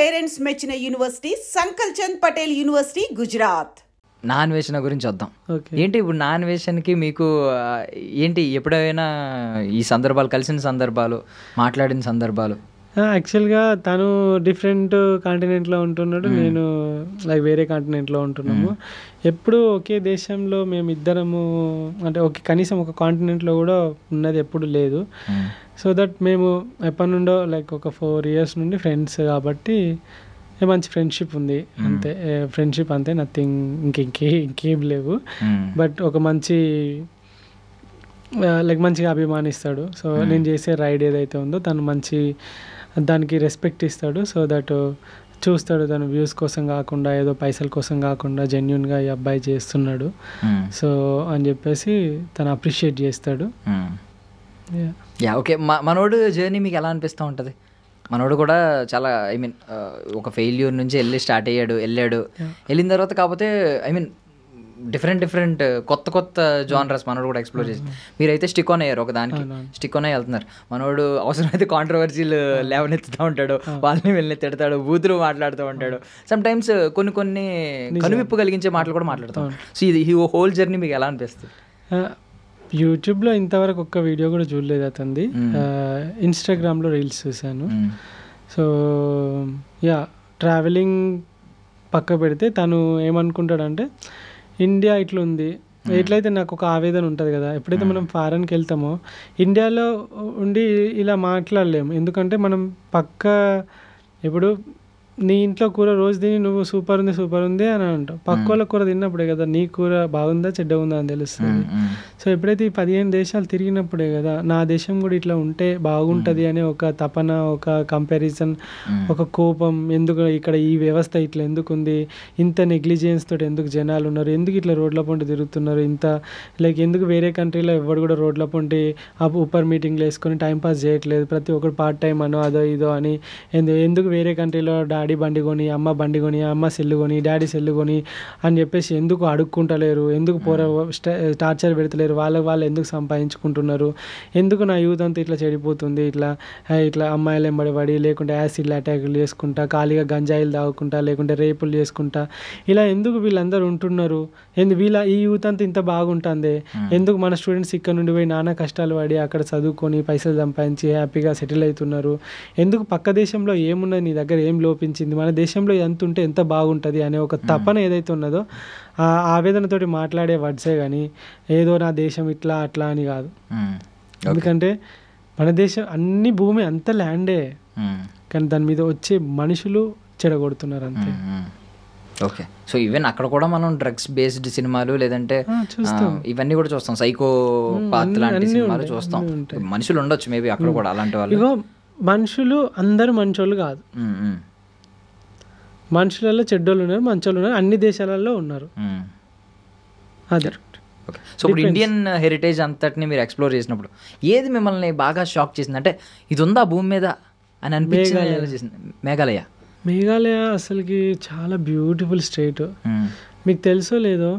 Parents మెచ్చిన university Sankalchand Patel university Gujarat. నాన్ వేషన్ గురించి వద్దాం. ఏంటి ఇప్పుడు నాన్ వేషన్కి మీకు ఏంటి ఎప్పుడైనా ఈ సందర్భాలు కలిసిన సందర్భాలు మాట్లాడిన సందర్భాలు? యాక్చువల్గా తను డిఫరెంట్ కాంటినెంట్లో ఉంటున్నాడు, నేను లైక్ వేరే కాంటినెంట్లో ఉంటున్నాము. ఎప్పుడు ఒకే దేశంలో మేము ఇద్దరము అంటే కనీసం ఒక కాంటినెంట్లో కూడా ఉన్నది ఎప్పుడు లేదు. సో దట్ మేము ఎప్పటి నుండో లైక్ ఒక 4 years నుండి ఫ్రెండ్స్ కాబట్టి మంచి ఫ్రెండ్షిప్ ఉంది అంతే. ఫ్రెండ్షిప్ అంతే, నథింగ్ ఇంకేం లేవు. బట్ ఒక మంచి లైక్ మంచిగా అభిమానిస్తాడు. సో నేను చేసే రైడ్ ఏదైతే ఉందో తను మంచి దానికి రెస్పెక్ట్ ఇస్తాడు. సో దట్ చూస్తాడు తను వ్యూస్ కోసం కాకుండా ఏదో పైసల కోసం కాకుండా జెన్యున్గా ఈ అబ్బాయి చేస్తున్నాడు సో అని చెప్పేసి తను అప్రిషియేట్ చేస్తాడు. ఓకే, మనోడు జర్నీ మీకు ఎలా అనిపిస్తూ ఉంటుంది? మనోడు కూడా చాలా ఒక ఫెయిల్యూర్ నుంచి వెళ్ళాడు. వెళ్ళిన తర్వాత కాకపోతే డిఫరెంట్ కొత్త జానర్స్ మనోడు కూడా ఎక్స్ప్లోర్ చేసి మీరైతే స్టిక్ ఆన్ అయ్యారు, ఒక దానికి స్టిక్ ఆన్ అయ్యి వెళ్తున్నారు. మనోడు అవసరమైతే కాంట్రవర్సీలు లేవనెత్తుతూ ఉంటాడు, వాళ్ళని వెళ్ళి తిడతాడు, బూతులు మాట్లాడుతూ ఉంటాడు. సమ్ టైమ్స్ కొన్ని కనువిప్పు కలిగించే మాటలు కూడా మాట్లాడుతూ ఉంటాడు. సో ఇది ఈ హోల్ జర్నీ మీకు ఎలా అనిపిస్తుంది? యూట్యూబ్లో ఇంతవరకు ఒక్క వీడియో కూడా చూడలేదు అతనిది. ఇన్స్టాగ్రామ్లో రీల్స్ చూశాను. సో ట్రావెలింగ్ పక్క పెడితే తను ఏమనుకుంటాడంటే ఇండియా ఇట్లుంది, ఎట్లయితే నాకు ఒక ఆవేదన ఉంటుంది కదా, ఎప్పుడైతే మనం ఫారెన్కి వెళ్తామో ఇండియాలో ఉండి ఇలా మాట్లాడలేము. ఎందుకంటే మనం ఇప్పుడు నీ ఇంట్లో కూర రోజు తిని నువ్వు సూపర్ ఉంది అని అంటావు, పక్క వాళ్ళ కూర తిన్నప్పుడే కదా నీ కూర బాగుందా చెడ్డ ఉందా అని తెలుస్తుంది. సో ఎప్పుడైతే ఈ 15 దేశాలు తిరిగినప్పుడే కదా నా దేశం కూడా ఇట్లా ఉంటే బాగుంటుంది అనే ఒక తపన, ఒక కంపారిజన్, ఒక కోపం, ఎందుకు ఇక్కడ ఈ వ్యవస్థ ఇట్లా ఎందుకు ఉంది, ఇంత నెగ్లిజెన్స్ తోటి ఎందుకు జనాలు ఉన్నారు, ఎందుకు ఇట్లా రోడ్ల పొంటి తిరుగుతున్నారు, ఇంత లైక్ ఎందుకు వేరే కంట్రీలో ఎవరు కూడా రోడ్ల పొంటి ఊపర్ మీటింగ్లు వేసుకొని టైంపాస్ చేయట్లేదు, ప్రతి ఒక్కరు పార్ట్ టైం అనో అదో ఇదో అని, ఎందుకు వేరే కంట్రీలో డాడీ బండి కొని, అమ్మ బండి కొని, అమ్మ సెల్లు కొని, డాడీ సెల్లు కొని అని చెప్పేసి ఎందుకు అడుక్కుంటలేరు, ఎందుకు టార్చర్ పెడతలేరు, వాళ్ళు ఎందుకు సంపాదించుకుంటున్నారు, ఎందుకు నా యూత్ అంతా ఇట్లా చెడిపోతుంది, ఇట్లా అమ్మాయిలు ఎంబడి లేకుంటే యాసిడ్ అటాకులు చేసుకుంటా, ఖాళీగా గంజాయిలు తాగుకుంటా, లేకుంటే రేపులు చేసుకుంటా, ఇలా ఎందుకు వీళ్ళందరూ ఉంటున్నారు, ఈ యూత్ అంతా ఇంత బాగుంటుంది, ఎందుకు మన స్టూడెంట్స్ ఇక్కడ నుండి పోయి నానా కష్టాలు పడి అక్కడ చదువుకొని పైసలు సంపాదించి హ్యాపీగా సెటిల్ అవుతున్నారు, ఎందుకు పక్క దేశంలో ఏమున్నది, నీ దగ్గర ఏం లోపించింది, మన దేశంలో ఎంత ఉంటే ఎంత బాగుంటుంది అనే ఒక తపన ఏదైతే ఉన్నదో ఆ ఆవేదనతోటి మాట్లాడే వర్డ్సే కానీ ఏదో నా దేశం ఇట్లా అట్లా అని కాదు. ఎందుకంటే మన దేశం అన్ని భూమి అంత ల్యాండే, కానీ దాని మీద వచ్చే మనుషులు చెడగొడుతున్నారు అంతే. ఓకే, సో ఈవెన్ అక్కడ కూడా మనం డ్రగ్స్ బేస్డ్ సినిమాలు లేదంటే ఇవన్నీ కూడా చూస్తాం, సైకో పాత్ లాంటి సినిమాలు చూస్తాం. మనుషులు ఉండొచ్చు మేబీ అక్కడ కూడా అలాంటి వాళ్ళు. ఇగో మనుషులు అందరూ మంచోళ్ళు కాదు, మనుషులలో చెడ్డోళ్ళు ఉన్నారు, మంచోళ్ళు ఉన్నారు, అన్ని దేశాలలో ఉన్నారు. అదే. సో ఇప్పుడు ఇండియన్ హెరిటేజ్ అంతటిని మీరు ఎక్స్ప్లోర్ చేసినప్పుడు ఏది మిమ్మల్ని బాగా షాక్ చేసింది, అంటే ఇది ఉందా భూమి మీద అని అనిపించింది? మేఘాలయ అసలుకి చాలా బ్యూటిఫుల్ స్టేట్. మీకు తెలుసో లేదో,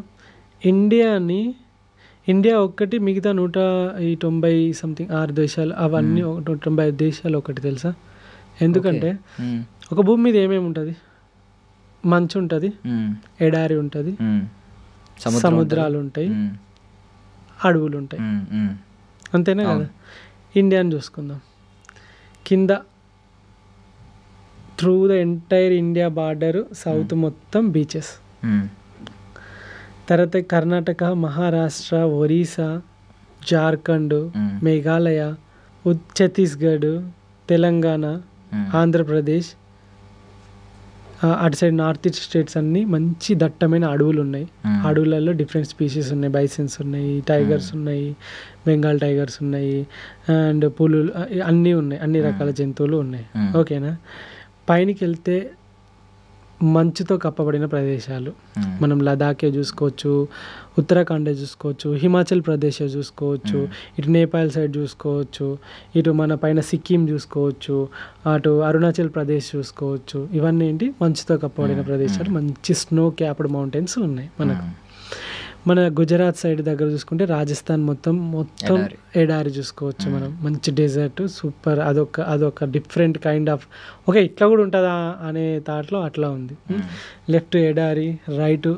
ఇండియా ఒక్కటి మిగతా 190 సంథింగ్ 6 దేశాలు అవన్నీ 195 దేశాలు ఒకటి తెలుసా? ఎందుకంటే ఒక భూమి మీద ఏమేమి ఉంటుంది, మంచు ఉంటుంది, ఎడారి ఉంటుంది, సముద్రాలు ఉంటాయి, అడవులు ఉంటాయి, అంతేనా కదా? ఇండియాని చూసుకుందాం, కింద through the entire India border south మొత్తం బీచెస్, తర్వాత కర్ణాటక, మహారాష్ట్ర, ఒరిస్సా, జార్ఖండ్, మేఘాలయ, ఛత్తీస్గఢ్, తెలంగాణ, ఆంధ్రప్రదేశ్, అటు సైడ్ నార్త్ ఈస్ట్ స్టేట్స్ అన్నీ మంచి దట్టమైన అడవులు ఉన్నాయి. అడవులలో డిఫరెంట్ స్పీషీస్ ఉన్నాయి, బైసన్స్ ఉన్నాయి, టైగర్స్ ఉన్నాయి, బెంగాల్ టైగర్స్ ఉన్నాయి, అండ్ పులులు అన్నీ ఉన్నాయి, అన్ని రకాల జంతువులు ఉన్నాయి. ఓకేనా? పైనకి వెళ్తే మంచుతో కప్పబడిన ప్రదేశాలు, మనం లదాఖే చూసుకోవచ్చు, ఉత్తరాఖండే చూసుకోవచ్చు, హిమాచల్ ప్రదేశ్ చూసుకోవచ్చు, ఇటు నేపాల్ సైడ్ చూసుకోవచ్చు, ఇటు మన పైన సిక్కిం చూసుకోవచ్చు, అటు అరుణాచల్ ప్రదేశ్ చూసుకోవచ్చు. ఇవన్నీ ఏంటి, మంచుతో కప్పబడిన ప్రదేశాలు, మంచి స్నో క్యాప్డ్ మౌంటైన్స్ ఉన్నాయి మనకు. మన గుజరాత్ సైడ్ దగ్గర చూసుకుంటే రాజస్థాన్ మొత్తం ఎడారి చూసుకోవచ్చు మనం, మంచి డెజర్ట్ సూపర్, అదొక డిఫరెంట్ కైండ్ ఆఫ్ ఓకే ఇట్లా కూడా ఉంటుందా అనే థాట్లో అట్లా ఉంది. లెఫ్ట్ ఎడారి, రైట్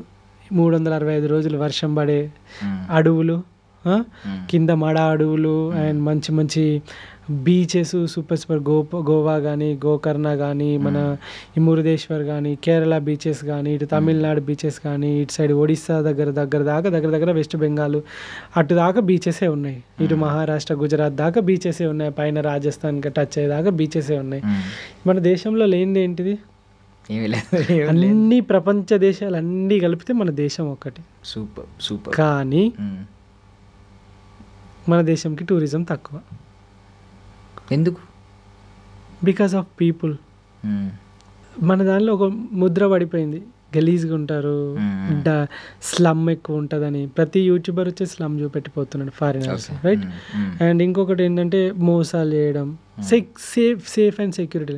365 రోజులు వర్షం పడే అడవులు, కింద మడ అడవులు అండ్ మంచి మంచి బీచెస్ సూపర్ గోవా కానీ గోకర్ణ కానీ మన ఈ మురుదేశ్వర్ కానీ కేరళ బీచెస్ కానీ ఇటు తమిళనాడు బీచెస్ కానీ ఇటు సైడ్ ఒడిస్సా దగ్గర వెస్ట్ బెంగాల్ అటు దాకా బీచెసే ఉన్నాయి, ఇటు మహారాష్ట్ర గుజరాత్ దాకా బీచెసే ఉన్నాయి, పైన రాజస్థాన్కి టచ్ అయ్యేదాకా బీచెసే ఉన్నాయి. మన దేశంలో లేనిది ఏంటిది? అన్ని ప్రపంచ దేశాలు అన్నీ కలిపితే మన దేశం ఒక్కటి. సూపర్. కానీ మన దేశంకి టూరిజం తక్కువ. ఎందుకు? Because of people. మన దానిలో ఒక ముద్ర పడిపోయింది, గలీజ్గా ఉంటారు, స్లమ్ ఎక్కువ ఉంటుందని. ప్రతి యూట్యూబర్ వచ్చి స్లమ్ చూపెట్టిపోతున్నాడు ఫారినర్స్, రైట్? అండ్ ఇంకొకటి ఏంటంటే మోసాలు చేయడం, సేఫ్ అండ్ సెక్యూరిటీ.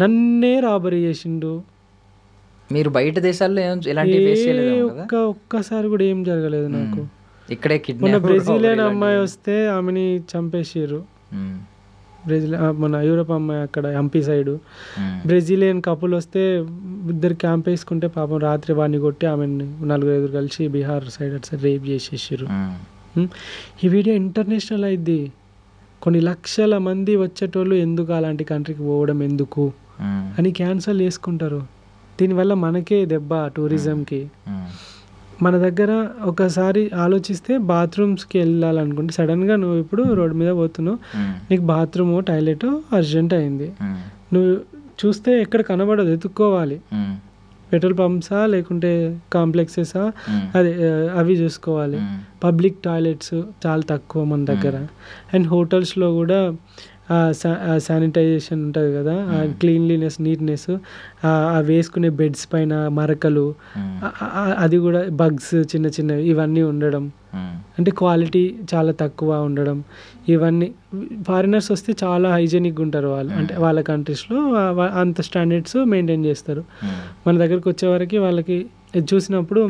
నన్నే రాబరీ చేసిండు. మీరు బయట దేశాల్లో ఒక్కసారి కూడా ఏం జరగలేదు నాకు. ఇక్కడే మన బ్రెజిలియన్ అమ్మాయి వస్తే ఆమెని చంపేసారు. మన యూరోప్ అమ్మాయి అక్కడ ఎంపీ సైడు, బ్రెజిలియన్ కపుల్ వస్తే ఇద్దరు క్యాంప్ వేసుకుంటే పాపం రాత్రి వాడిని కొట్టి ఆమెను 4-5 కలిసి బీహార్ సైడ్ అటు సైడ్ రేప్ చేసేసారు. ఈ వీడియో ఇంటర్నేషనల్ అయింది. కొన్ని లక్షల మంది వచ్చేటోళ్ళు ఎందుకు అలాంటి కంట్రీకి పోవడం ఎందుకు అని క్యాన్సల్ చేసుకుంటారు. దీనివల్ల మనకే దెబ్బ టూరిజంకి. మన దగ్గర ఒకసారి ఆలోచిస్తే బాత్రూమ్స్కి వెళ్ళాలనుకుంటే సడన్గా నువ్వు ఇప్పుడు రోడ్డు మీద పోతున్నావు, నీకు బాత్రూమ్ టాయిలెట్ అర్జెంట్ అయింది, నువ్వు చూస్తే ఎక్కడ కనబడదు, ఎత్తుక్కోవాలి. పెట్రోల్ పంప్సా లేకుంటే కాంప్లెక్సెసా అవి చూసుకోవాలి. పబ్లిక్ టాయిలెట్స్ చాలా తక్కువ మన దగ్గర. అండ్ హోటల్స్లో కూడా శానిటైజేషన్ ఉంటుంది కదా, క్లీన్లీనెస్, నీట్నెస్, వేసుకునే బెడ్స్ పైన మరకలు, అది కూడా బగ్స్ చిన్న చిన్నవి ఇవన్నీ ఉండడం, అంటే క్వాలిటీ చాలా తక్కువ ఉండడం, ఇవన్నీ ఫారినర్స్ వస్తే చాలా హైజెనిక్గా ఉంటారు వాళ్ళు, అంటే వాళ్ళ కంట్రీస్లో అంత స్టాండర్డ్స్ మెయింటైన్ చేస్తారు. మన దగ్గరికి వచ్చేవరకు వాళ్ళకి చూసినప్పుడు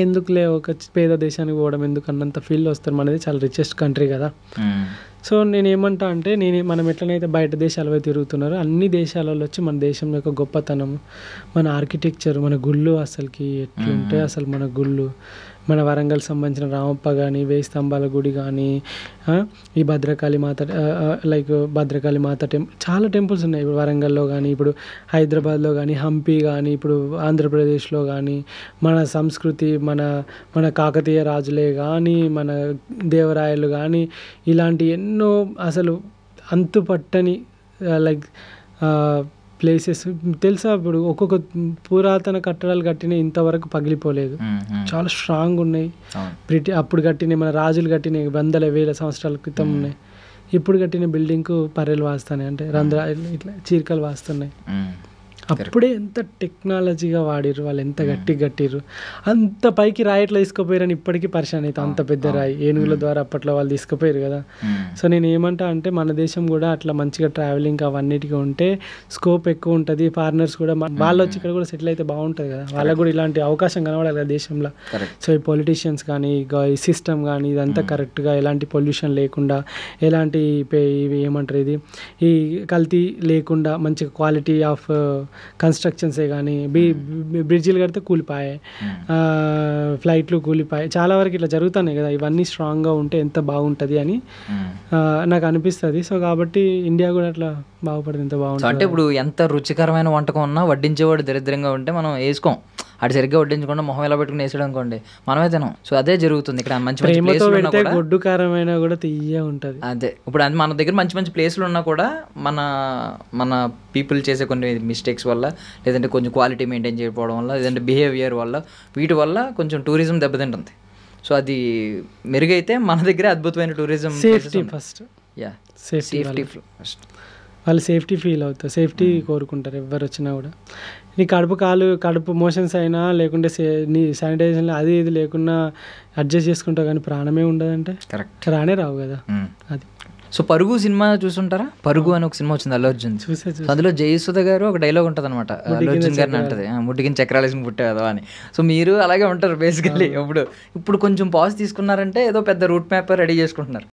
ఎందుకులే ఒక పేద దేశానికి పోవడం ఎందుకు అన్నంత ఫీల్ వస్తారు. మనది చాలా రిచెస్ట్ కంట్రీ కదా. సో నేను ఏమంటా అంటే మనం ఎట్లనైతే బయట దేశాలపై తిరుగుతున్నారో అన్ని దేశాలలో వచ్చి మన దేశం యొక్క గొప్పతనం, మన ఆర్కిటెక్చర్, మన గుళ్ళు అసలుకి ఎట్లుంటే అసలు మన గుళ్ళు, మన వరంగల్ సంబంధించిన రామప్ప కానీ, 1000 స్తంభాల గుడి కానీ, ఈ భద్రకాళి మాత భద్రకాళి మాత చాలా టెంపుల్స్ ఉన్నాయి ఇప్పుడు వరంగల్లో కానీ, ఇప్పుడు హైదరాబాద్లో కానీ, హంపి కానీ, ఇప్పుడు ఆంధ్రప్రదేశ్లో కానీ, మన సంస్కృతి, మన కాకతీయ రాజులే కానీ, మన దేవరాయలు కానీ, ఇలాంటి ఎన్నో అసలు అంతుపట్టని ప్లేసెస్ తెలుసా. ఇప్పుడు ఒక్కొక్క పురాతన కట్టడాలు కట్టినవి ఇంతవరకు పగిలిపోలేదు, చాలా స్ట్రాంగ్ ఉన్నాయి. అప్పుడు కట్టినవి, మన రాజులు కట్టినవి 100,000 సంవత్సరాల క్రితం ఉన్నాయి. ఇప్పుడు కట్టిన బిల్డింగ్కు పర్రెలు వాస్తున్నాయి, అంటే రంధ్రాలు ఇట్లా చీరికలు వాస్తున్నాయి. అప్పుడే ఎంత టెక్నాలజీగా వాడిర్రు వాళ్ళు, ఎంత గట్టిగా కట్టిర్రు. అంత పైకి రాయి ఎట్లా తీసుకుపోయారని ఇప్పటికీ పరిశాన్ అవుతాం. అంత పెద్ద రాయి ఏనుగుల ద్వారా అప్పట్లో వాళ్ళు తీసుకుపోయారు కదా. సో నేను ఏమంటా అంటే మన దేశం కూడా అట్లా మంచిగా ట్రావెలింగ్ అవన్నిటికీ ఉంటే స్కోప్ ఎక్కువ ఉంటుంది. ఫారినర్స్ కూడా వాళ్ళు వచ్చి ఇక్కడ కూడా సెటిల్ అయితే బాగుంటుంది కదా, వాళ్ళకు కూడా ఇలాంటి అవకాశం కనబడాలి కదా దేశంలో. సో ఈ పొలిటీషియన్స్ కానీ ఈ సిస్టమ్ కానీ ఇదంతా కరెక్ట్గా, ఎలాంటి పొల్యూషన్ లేకుండా, ఎలాంటి ఇవి ఏమంటారు ఇది ఈ కల్తీ లేకుండా, మంచిగా క్వాలిటీ ఆఫ్ కన్స్ట్రక్షన్సే కానీ, బ్రిడ్జిలు కడితే కూలిపాయి, ఫ్లైట్లు కూలిపాయి, చాలా వరకు ఇట్లా జరుగుతున్నాయి కదా. ఇవన్నీ స్ట్రాంగ్గా ఉంటే ఎంత బాగుంటుంది అని నాకు అనిపిస్తుంది. సో కాబట్టి ఇండియా కూడా అట్లా బాగుపడింది, ఎంత బాగుంటుంది. అంటే ఇప్పుడు ఎంత రుచికరమైన వంటకం ఉన్నా వడ్డించేవాడు దరిద్రంగా ఉంటే మనం వేసుకోం. అటు సరిగ్గా వడ్డించకుండా మొహం ఎలా పెట్టుకుని వేసాడు అనుకోండి, మనమే తినాం. సో అదే జరుగుతుంది ఇక్కడ. మంచి మంచి గొడ్డు కారమైన కూడా తీయ ఉంటుంది. అదే ఇప్పుడు అది మన దగ్గర మంచి మంచి ప్లేస్లు ఉన్నా కూడా మన పీపుల్ చేసే కొన్ని మిస్టేక్స్ వల్ల, లేదంటే కొంచెం క్వాలిటీ మెయింటైన్ చేయకపోవడం వల్ల, లేదంటే బిహేవియర్ వల్ల, వీటి వల్ల కొంచెం టూరిజం దెబ్బతింటుంది. సో అది మెరుగైతే మన దగ్గర అద్భుతమైన tourism. Safety first, safety first. వాళ్ళు సేఫ్టీ ఫీల్ అవుతారు, సేఫ్టీ కోరుకుంటారు ఎవరు వచ్చినా కూడా. నీ కడుపు మోషన్స్ అయినా లేకుంటే నీ శానిటైజేషన్ అది ఇది లేకున్నా అడ్జస్ట్ చేసుకుంటావు, కానీ ప్రాణమే ఉండదంటే కరెక్ట్ రానే రావు కదా. అది సో పరుగు సినిమా చూసుంటారా? పరుగు అని ఒక సినిమా వచ్చింది అల్లు అర్జున్. చూసే సో అందులో జయసుధ గారు ఒక డైలాగ్ ఉంటుంది అనమాట, అల్లు అర్జున్ గారిని అంటది, ముట్టికిన చక్రాలేసి పుట్టాదో అని. సో మీరు అలాగే ఉంటారు బేసికల్లీ. ఇప్పుడు కొంచెం పాజ్ తీసుకున్నారంటే ఏదో పెద్ద రూట్ మ్యాప్ రెడీ చేసుకుంటున్నారు.